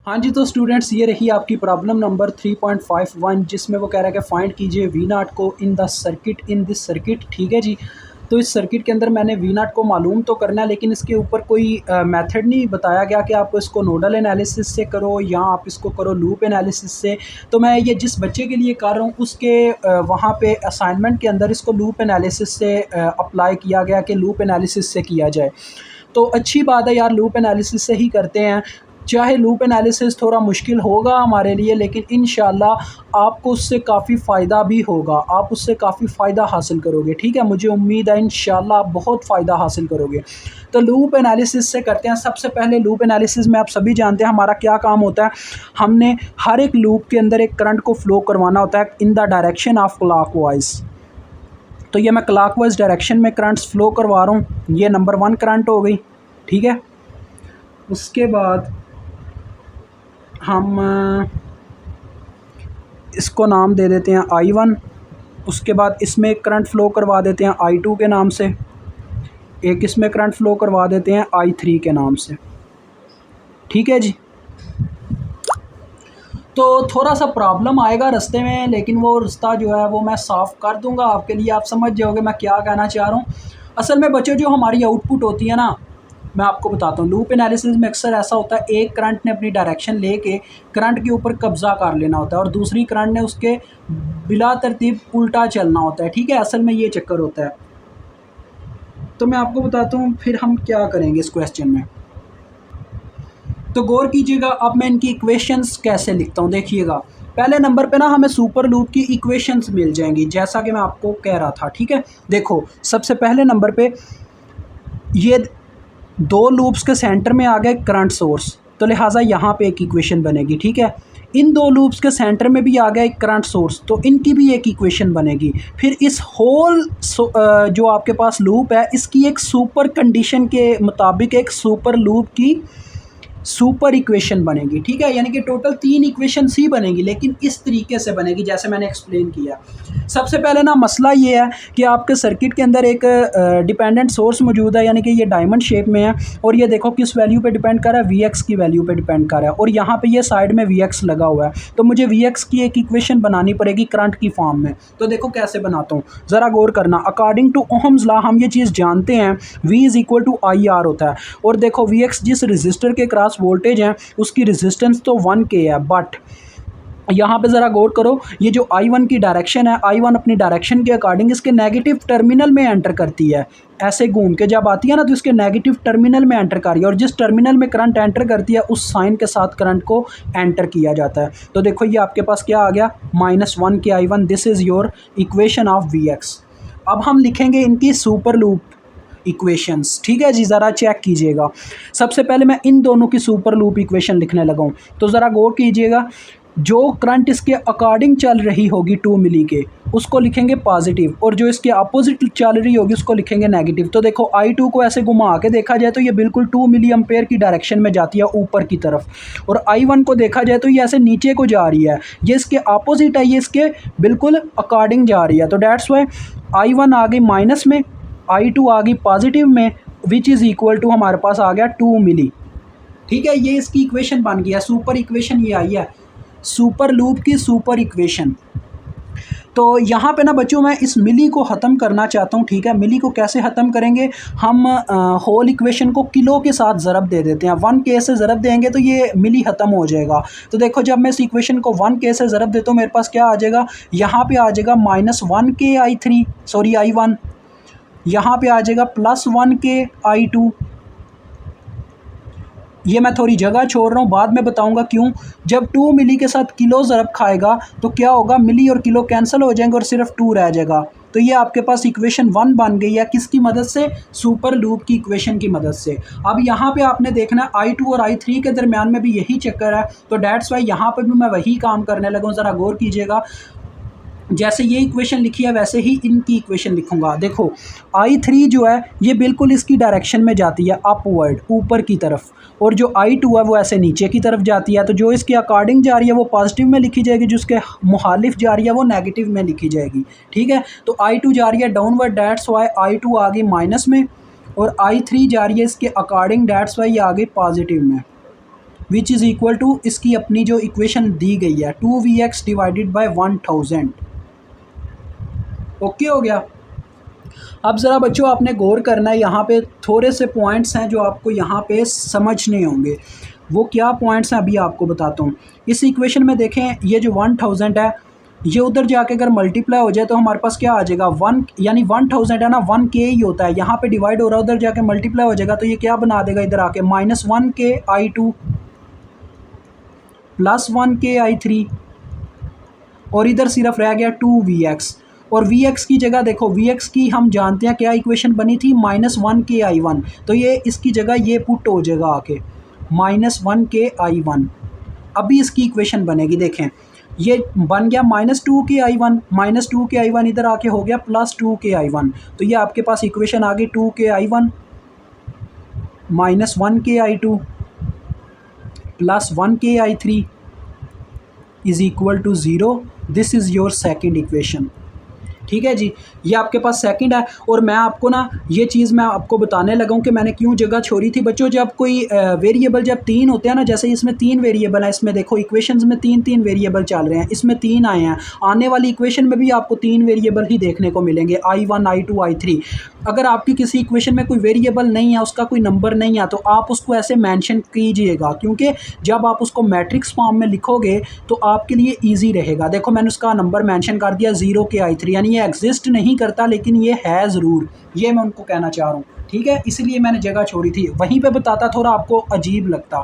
हाँ जी, तो स्टूडेंट्स ये रही आपकी प्रॉब्लम नंबर 3.51 जिसमें वो कह रहा है कि फाइंड कीजिए वी नॉट को in the circuit in this circuit. ठीक है जी। तो इस सर्किट के अंदर मैंने वी नॉट को मालूम तो करना है, लेकिन इसके ऊपर कोई मेथड नहीं बताया गया कि आप इसको नोडल एनालिसिस से करो या आप इसको करो लूप एनालिसिस से। तो मैं ये जिस बच्चे के लिए कर रहा हूँ उसके वहाँ पे असाइनमेंट के अंदर इसको लूप एनालिसिस से अप्लाई किया गया कि लूप एनालिसिस से किया जाए। तो अच्छी बात है यार, लूप एनालिसिस से ही करते हैं। चाहे लूप एनालिसिस थोड़ा मुश्किल होगा हमारे लिए, लेकिन इंशाल्लाह आपको उससे काफ़ी फ़ायदा भी होगा, आप उससे काफ़ी फ़ायदा हासिल करोगे। ठीक है, मुझे उम्मीद है इंशाल्लाह आप बहुत फ़ायदा हासिल करोगे। तो लूप एनालिसिस से करते हैं। सबसे पहले लूप एनालिसिस में आप सभी जानते हैं हमारा क्या काम होता है। हमने हर एक लूप के अंदर एक करंट को फ़्लो करवाना होता है in the direction of clockwise. तो ये मैं क्लॉकवाइज डायरेक्शन में करंट्स फ़्लो करवा रहा हूँ। ये नंबर 1 करंट हो गई। ठीक है, उसके बाद हम इसको नाम दे देते हैं I1। उसके बाद इसमें एक करंट फ़्लो करवा देते हैं I2 के नाम से, एक इसमें करंट फ़्लो करवा देते हैं I3 के नाम से। ठीक है जी। तो थोड़ा सा प्रॉब्लम आएगा रास्ते में, लेकिन वो रास्ता जो है वो मैं साफ़ कर दूंगा आपके लिए, आप समझ जाओगे मैं क्या कहना चाह रहा हूँ। असल में बच्चों, जो हमारी आउटपुट होती है ना, मैं आपको बताता हूँ। लूप एनालिसिस में अक्सर ऐसा होता है, एक करंट ने अपनी डायरेक्शन लेके करंट के ऊपर कब्ज़ा कर लेना होता है और दूसरी करंट ने उसके बिला तरतीब उल्टा चलना होता है। ठीक है, असल में ये चक्कर होता है। तो मैं आपको बताता हूँ फिर हम क्या करेंगे इस क्वेश्चन में। तो गौर कीजिएगा, अब मैं इनकी इक्वेशंस कैसे लिखता हूँ देखिएगा। पहले नंबर पे ना हमें सुपर लूप की इक्वेशंस मिल जाएंगी, जैसा कि मैं आपको कह रहा था। ठीक है, देखो सबसे पहले नंबर पे ये दो लूप्स के सेंटर में आ गए करंट सोर्स, तो लिहाजा यहाँ पे एक इक्वेशन बनेगी। ठीक है, इन दो लूप्स के सेंटर में भी आ गया एक करंट सोर्स, तो इनकी भी एक इक्वेशन बनेगी। फिर इस होल जो आपके पास लूप है, इसकी एक सुपर कंडीशन के मुताबिक एक सुपर लूप की सुपर इक्वेशन बनेगी। ठीक है, यानी कि टोटल 3 इक्वेशन ही बनेगी, लेकिन इस तरीके से बनेगी जैसे मैंने एक्सप्लेन किया। सबसे पहले ना मसला ये है कि आपके सर्किट के अंदर एक डिपेंडेंट सोर्स मौजूद है, यानी कि ये डायमंड शेप में है, और ये देखो किस वैल्यू पे डिपेंड कर रहा है, Vx की वैल्यू पे डिपेंड कर रहा है, और यहाँ पे ये साइड में Vx लगा हुआ है। तो मुझे Vx की एक इक्वेशन बनानी पड़ेगी करंट की फॉर्म में। तो देखो कैसे बनाता हूँ, ज़रा गौर करना। अकॉर्डिंग टू ओहम्स लॉ हम ये चीज़ जानते हैं, V is equal to IR होता है। और देखो Vx जिस रजिस्टर के क्रॉस वोल्टेज है उसकी रेजिस्टेंस तो 1K है, बट यहाँ पे ज़रा गौर करो, ये जो I1 की डायरेक्शन है, I1 अपनी डायरेक्शन के अकॉर्डिंग इसके नेगेटिव टर्मिनल में एंटर करती है। ऐसे घूम के जब आती है ना, तो इसके नेगेटिव टर्मिनल में एंटर कर रही है, और जिस टर्मिनल में करंट एंटर करती है उस साइन के साथ करंट को एंटर किया जाता है। तो देखो ये आपके पास क्या आ गया, -1K I1। This is your equation of Vx। अब हम लिखेंगे इनकी सुपर लूप इक्वेशंस। ठीक है जी, ज़रा चेक कीजिएगा। सबसे पहले मैं इन दोनों की सुपर लूप इक्वेशन लिखने लगा हूँ। तो ज़रा गौर कीजिएगा, जो करंट इसके अकॉर्डिंग चल रही होगी 2 मिली के, उसको लिखेंगे पॉजिटिव, और जो इसके अपोजिट चल रही होगी उसको लिखेंगे नेगेटिव। तो देखो I2 को ऐसे घुमा के देखा जाए तो ये बिल्कुल 2 मिली एम्पेयर की डायरेक्शन में जाती है ऊपर की तरफ, और I1 को देखा जाए तो ये ऐसे नीचे को जा रही है, ये इसके अपोजिट है, ये इसके बिल्कुल अकॉर्डिंग जा रही है। तो डैट्स वाई I1 आ गई माइनस में, I2 आ गई पॉजिटिव में, विच इज़ इक्वल टू हमारे पास आ गया 2 मिली। ठीक है, ये इसकी इक्वेशन बन गया, सुपर इक्वेशन ये आई है, सुपर लूप की सुपर इक्वेशन। तो यहाँ पे ना बच्चों मैं इस मिली को ख़त्म करना चाहता हूँ। ठीक है, मिली को कैसे ख़त्म करेंगे, हम होल इक्वेशन को किलो के साथ ज़रब दे देते हैं। 1K से ज़रब देंगे तो ये मिली ख़त्म हो जाएगा। तो देखो जब मैं इस इक्वेशन को 1K से ज़रब देता हूँ, मेरे पास क्या आ जाएगा, यहाँ पे आ जाएगा -1K I1, यहाँ पे आ जाएगा +1K I2। ये मैं थोड़ी जगह छोड़ रहा हूँ, बाद में बताऊंगा क्यों। जब 2 मिली के साथ किलो ज़रब खाएगा तो क्या होगा, मिली और किलो कैंसिल हो जाएंगे और सिर्फ 2 रह जाएगा। तो ये आपके पास इक्वेशन 1 बन गई है, किसकी मदद से, सुपर लूप की इक्वेशन की मदद से। अब यहाँ पे आपने देखना है I2 और I3 के दरमियान में भी यही चक्कर है, तो डैट्स वाई यहाँ पर भी मैं वही काम करने लगा हूँ। ज़रा गौर कीजिएगा, जैसे ये इक्वेशन लिखी है वैसे ही इनकी इक्वेशन लिखूंगा। देखो I3 जो है ये बिल्कुल इसकी डायरेक्शन में जाती है अपवर्ड, ऊपर की तरफ, और जो I2 है वो ऐसे नीचे की तरफ जाती है। तो जो इसके अकॉर्डिंग जा रही है वो पॉजिटिव में लिखी जाएगी, जो इसके मुखालिफ जा रही है वो नेगेटिव में लिखी जाएगी। ठीक है, तो I2 जा रही है डाउनवर्ड, डैट्स वाई I2 आ गई माइनस में, और I3 जा रही है इसके अकॉर्डिंग, डैट्स वाई ये आ गई पॉजिटिव में। विच इज़ इक्वल टू, इसकी अपनी जो इक्वेशन दी गई है 2Vx डिवाइडेड बाय 1000। ओके हो गया। अब ज़रा बच्चों आपने गौर करना है, यहाँ पे थोड़े से पॉइंट्स हैं जो आपको यहाँ पे समझने होंगे। वो क्या पॉइंट्स हैं अभी आपको बताता हूँ। इस इक्वेशन में देखें, ये जो 1000 है, ये उधर जाके अगर मल्टीप्लाई हो जाए तो हमारे पास क्या आ जाएगा, 1 यानी 1000 है ना, 1k ही होता है, यहाँ पे डिवाइड हो रहा है, उधर जाके मल्टीप्लाई हो जाएगा तो ये क्या बना देगा इधर आके, -1k_i2 + 1k_i3, और इधर सिर्फ रह गया 2Vx। और Vx की जगह देखो, Vx की हम जानते हैं क्या इक्वेशन बनी थी, -1k_i1, तो ये इसकी जगह ये पुट हो जाएगा आके -1k_i1। अभी इसकी इक्वेशन बनेगी, देखें ये बन गया -2k_i1, -2k_i1 इधर आके हो गया +2k_i1, तो ये आपके पास इक्वेशन आ गई 2k_i1 -1k_i2 + 1k_i3 is equal to 0। This is your second equation. ठीक है जी, ये आपके पास सेकंड है। और मैं आपको ना ये चीज़ मैं आपको बताने लगा हूँ कि मैंने क्यों जगह छोड़ी थी। बच्चों जब कोई वेरिएबल जब 3 होते हैं ना, जैसे इसमें 3 वेरिएबल हैं, इसमें देखो इक्वेशंस में 3 वेरिएबल चल रहे हैं, इसमें 3 आए हैं, आने वाली इक्वेशन में भी आपको 3 वेरिएबल ही देखने को मिलेंगे, I1 I2 I3। अगर आपकी किसी इक्वेशन में कोई वेरिएबल नहीं है, उसका कोई नंबर नहीं है, तो आप उसको ऐसे मेंशन कीजिएगा, क्योंकि जब आप उसको मैट्रिक्स फॉर्म में लिखोगे तो आपके लिए ईजी रहेगा। देखो मैंने उसका नंबर मेंशन कर दिया 0k_i3, यानी ये एग्जिस्ट नहीं करता लेकिन ये है ज़रूर, ये मैं उनको कहना चाह रहा हूँ। ठीक है, इसलिए मैंने जगह छोड़ी थी, वहीं पे बताता थोड़ा आपको अजीब लगता।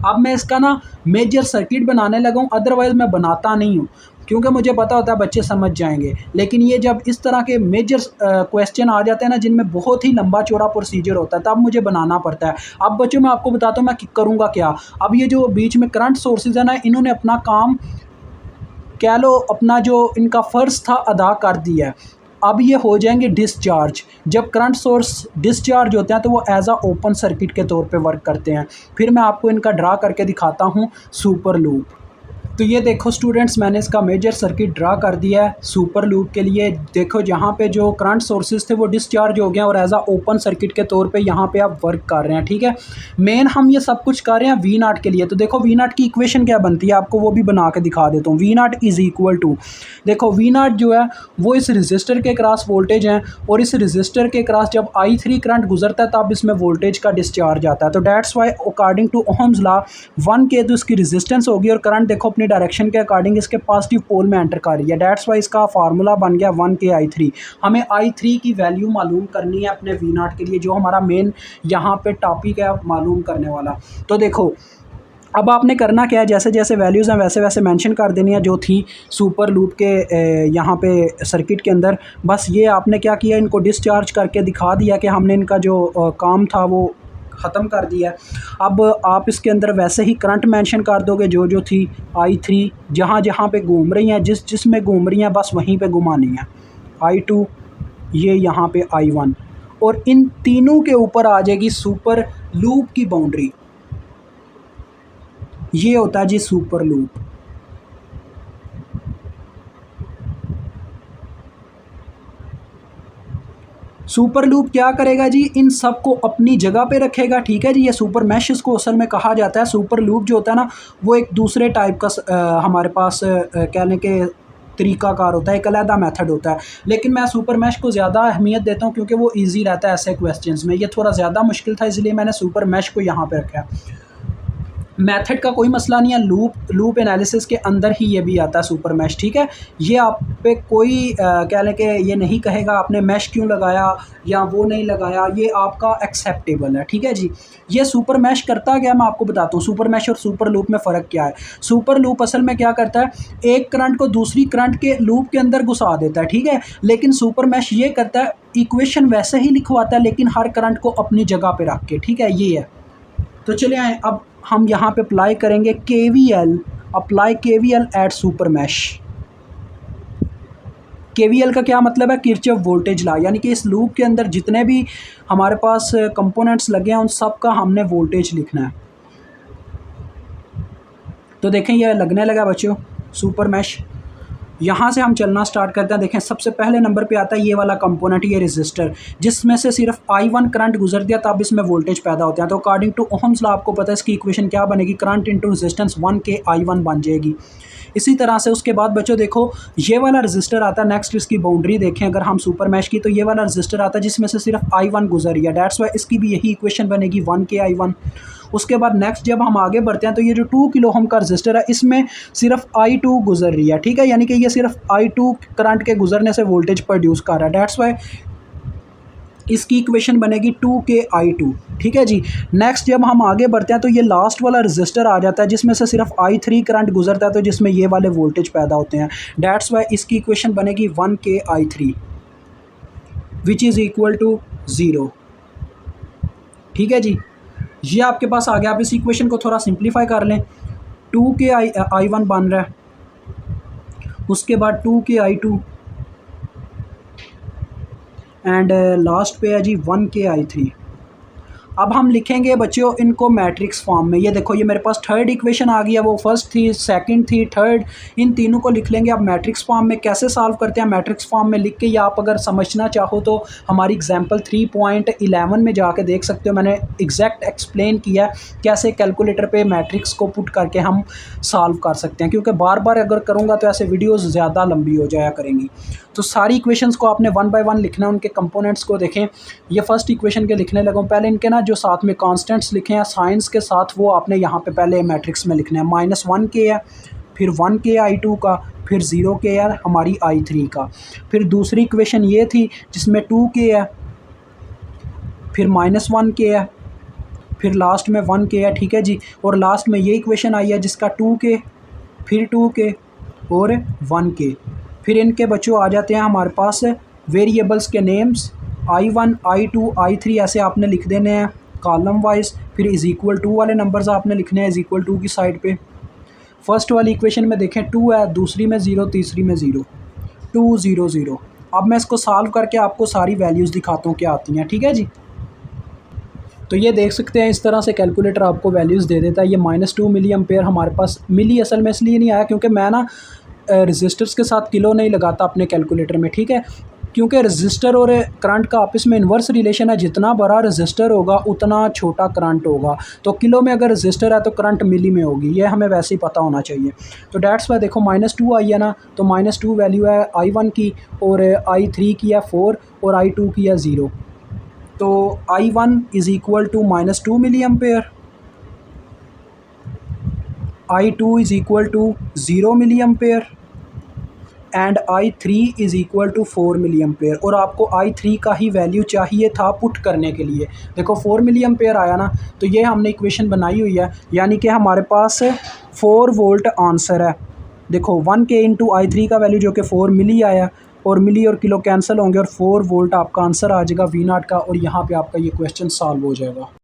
अब मैं इसका ना मेजर सर्किट बनाने लगा हूँ, अदरवाइज़ मैं बनाता नहीं हूँ, क्योंकि मुझे पता होता है बच्चे समझ जाएंगे। लेकिन ये जब इस तरह के मेजर क्वेश्चन आ जाते हैं ना, जिनमें बहुत ही लंबा चौड़ा प्रोसीजर होता है, तब मुझे बनाना पड़ता है। अब बच्चों मैं आपको बताता हूँ मैं करूँगा क्या। अब ये जो बीच में करंट सोर्सेज है ना, इन्होंने अपना काम कह लो, अपना जो इनका फ़र्ज़ था अदा कर दिया है। अब ये हो जाएंगे डिस्चार्ज। जब करंट सोर्स डिस्चार्ज होते हैं तो वो एज आ ओपन सर्किट के तौर पे वर्क करते हैं। फिर मैं आपको इनका ड्रा करके दिखाता हूँ सुपर लूप। तो ये देखो स्टूडेंट्स, मैंने इसका मेजर सर्किट ड्रा कर दिया है सुपर लूप के लिए। देखो जहाँ पे जो करंट सोर्सेज थे वो डिस्चार्ज हो गए और एज आ ओपन सर्किट के तौर पे यहाँ पे आप वर्क कर रहे हैं। ठीक है, मेन हम ये सब कुछ कर रहे हैं V0 के लिए। तो देखो V0 की इक्वेशन क्या बनती है, आपको वो भी बना के दिखा देता हूँ। V0 इज़ इक्वल टू, देखो V0 जो है वो इस रजिस्टर के क्रॉस वोल्टेज हैं, और इस रजिस्टर के क्रॉस जब I3 करंट गुजरता है तब इसमें वोल्टेज का डिस्चार्ज आता है। तो that's why according to Ohm's law 1K तो इसकी रेजिस्टेंस होगी, और करंट देखो अपनी डायरेक्शन के अकॉर्डिंग इसके पॉजिटिव पोल में एंटर कर रही है। डैट्स वाई इसका फार्मूला बन गया 1K_I3। हमें I3 की वैल्यू मालूम करनी है अपने V0 के लिए, जो हमारा मेन यहाँ पे टॉपिक है मालूम करने वाला। तो देखो अब आपने करना क्या है, जैसे जैसे वैल्यूज़ हैं वैसे वैसे मेंशन कर देनी है जो थी सुपर लूप के यहाँ पे सर्किट के अंदर। बस ये आपने क्या किया, इनको डिस्चार्ज करके दिखा दिया कि हमने इनका जो काम था वो ख़त्म कर दिया। अब आप इसके अंदर वैसे ही करंट मेंशन कर दोगे जो जो थी I3 जहाँ जहाँ पे घूम रही हैं, जिस में घूम रही हैं बस वहीं पे घुमानी है। I2 ये यहाँ पे I1, और इन तीनों के ऊपर आ जाएगी सुपर लूप की बाउंड्री। ये होता है जी सुपर लूप। सुपर लूप क्या करेगा जी, इन सब को अपनी जगह पे रखेगा। ठीक है जी, ये सुपर मैश इसको असल में कहा जाता है। सुपर लूप जो होता है ना, वो एक दूसरे टाइप का हमारे पास कहने के तरीकाकार होता है, एक अलग मेथड होता है। लेकिन मैं सुपर मैश को ज़्यादा अहमियत देता हूँ क्योंकि वो ईजी रहता है ऐसे क्वेश्चंस में। ये थोड़ा ज़्यादा मुश्किल था, इसलिए मैंने सुपर मैश को यहाँ पे रखा है। मेथड का कोई मसला नहीं है, लूप एनालिसिस के अंदर ही ये भी आता है सुपर मैश। ठीक है, ये आप पे कोई कह लें कि ये नहीं कहेगा आपने मैश क्यों लगाया या वो नहीं लगाया, ये आपका एक्सेप्टेबल है। ठीक है जी, ये सुपर मैश करता क्या मैं आपको बताता हूँ। सुपर मैश और सुपर लूप में फ़र्क क्या है। सुपर लूप असल में क्या करता है, एक करंट को दूसरी करंट के लूप के अंदर घुसा देता है। ठीक है, लेकिन सुपर मैश ये करता है, इक्वेशन वैसे ही लिखवाता है लेकिन हर करंट को अपनी जगह पे रख के। ठीक है, ये है। तो चले आए, अब हम यहाँ पे अप्लाई करेंगे KVL, apply KVL at super mesh. KVL का क्या मतलब है, किरचॉफ वोल्टेज लॉ, यानी कि इस लूप के अंदर जितने भी हमारे पास कंपोनेंट्स लगे हैं उन सब का हमने वोल्टेज लिखना है। तो देखें ये लगने लगा बच्चों सुपर मैश। यहाँ से हम चलना स्टार्ट करते हैं। देखें सबसे पहले नंबर पे आता है ये वाला कंपोनेंट, ये रेजिस्टर, जिसमें से सिर्फ I1 करंट गुजर दिया तब इसमें वोल्टेज पैदा होते हैं। तो अकॉर्डिंग टू ओहम्स लॉ आपको पता है इसकी इक्वेशन क्या बनेगी, करंट इंटू रेजिस्टेंस 1K/I1 बन जाएगी। इसी तरह से उसके बाद बच्चों देखो ये वाला रजिस्टर आता है, नेक्स्ट इसकी बाउंड्री देखें अगर हम सुपर मैश की, तो ये वाला रजिस्टर आता है जिसमें से सिर्फ I1 गुजर रही है, डैट्स वाई इसकी भी यही इक्वेशन बनेगी 1K/I1। उसके बाद नेक्स्ट जब हम आगे बढ़ते हैं तो ये जो 2 किलो ओम का रजिस्टर है इसमें सिर्फ I2 गुजर रही है, ठीक है, यानी कि ये सिर्फ I2 करंट के गुजरने से वोल्टेज प्रोड्यूस कर रहा है, डैट्स वाई इसकी इक्वेशन बनेगी 2K/I2, ठीक है जी। नेक्स्ट जब हम आगे बढ़ते हैं तो ये लास्ट वाला रजिस्टर आ जाता है जिसमें से सिर्फ I3 करंट गुजरता है, तो जिसमें ये वाले वोल्टेज पैदा होते हैं, डैट्स वाई इसकी इक्वेशन बनेगी 1K/I3 which is equal to 0, ठीक है जी। ये आपके पास आ गया। आप इस इक्वेशन को थोड़ा सिंप्लीफाई कर लें, 2K/I1 बन रहा है, उसके बाद 2K/I2 एंड लास्ट पे है जी 1K/I3। अब हम लिखेंगे बच्चों इनको मैट्रिक्स फॉर्म में। ये देखो ये मेरे पास थर्ड इक्वेशन आ गई है, वो फर्स्ट थी, सेकंड थी, थर्ड, इन तीनों को लिख लेंगे अब मैट्रिक्स फॉर्म में। कैसे सॉल्व करते हैं मैट्रिक्स फॉर्म में लिख के, या आप अगर समझना चाहो तो हमारी एग्जांपल 3.11 में जाके देख सकते हो, मैंने एग्जैक्ट एक्सप्लेन किया है कैसे कैलकुलेटर पे मैट्रिक्स को पुट करके हम सॉल्व कर सकते हैं, क्योंकि बार बार अगर करूँगा तो ऐसे वीडियोज़ ज़्यादा लंबी हो जाया करेंगी। तो सारी इक्वेशंस को आपने 1 बाय 1 लिखना है, उनके कंपोनेंट्स को देखें। ये फर्स्ट इक्वेशन के लिखने लगा हूँ, पहले इनके ना जो साथ में कांस्टेंट्स लिखे हैं साइंस के साथ, वो आपने यहाँ पे पहले मैट्रिक्स में लिखना है। -1K है, फिर 1K/I2 का, फिर 0K है हमारी I3 का, फिर दूसरी इक्वेशन ये थी जिसमें 2K है, फिर -1K है, फिर लास्ट में 1K है, ठीक है जी। और लास्ट में ये इक्वेशन आई है जिसका 2K, फिर 2K और 1K। फिर इनके बच्चों आ जाते हैं हमारे पास वेरिएबल्स के नेम्स, I1, I2, I3 ऐसे आपने लिख देने हैं कॉलम वाइज। फिर इज़ इक्वल टू वाले नंबर्स आपने लिखने हैं इज़ इक्वल टू की साइड पे। फर्स्ट वाली इक्वेशन में देखें 2 है, दूसरी में 0, तीसरी में 0, 2 0 0। अब मैं इसको सॉल्व करके आपको सारी वैल्यूज़ दिखाता हूँ क्या आती हैं, ठीक है जी। तो ये देख सकते हैं इस तरह से कैलकुलेटर आपको वैल्यूज़ दे देता है। ये -2 मिली एम्पेयर हमारे पास, मिली असल में इसलिए नहीं आया क्योंकि मैं ना रजिस्टर्स के साथ किलो नहीं लगाता अपने कैलकुलेटर में, ठीक है, क्योंकि रजिस्टर और करंट का आपस में इन्वर्स रिलेशन है, जितना बड़ा रजिस्टर होगा उतना छोटा करंट होगा। तो किलो में अगर रजिस्टर है तो करंट मिली में होगी, ये हमें वैसे ही पता होना चाहिए। तो डैट्स वाई देखो -2 आई है ना, तो -2 वैल्यू है I1 की, और I3 की है 4 और I2 की है 0। तो I1 is equal to -2 milli ampere, I2 is equal to 0 milli ampere and I3 is equal to 4 milli ampere. और आपको I3 का ही वैल्यू चाहिए था पुट करने के लिए। देखो 4 मिली एम्पेयर आया ना, तो ये हमने इक्वेशन बनाई हुई है, यानी कि हमारे पास 4 वोल्ट आंसर है। देखो 1K इंटू I3 का वैल्यू जो कि 4 मिली आया, और मिली और किलो कैंसिल होंगे और 4 वोल्ट आपका आंसर आ जाएगा V0 का, और यहाँ पे आपका ये क्वेश्चन सॉल्व हो जाएगा।